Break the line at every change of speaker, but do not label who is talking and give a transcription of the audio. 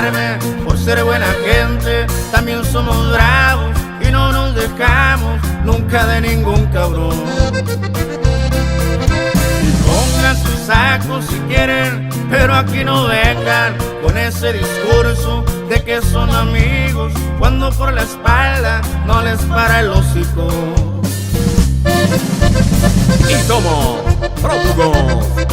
odiarme por ser buena gente. También somos bravos y no nos dejamos nunca de ningún cabrón. Y pongan sus sacos si quieren, pero aquí no vengan con ese discurso de que son amigos cuando por la espalda no les para el hocico.
Y somos prófugos.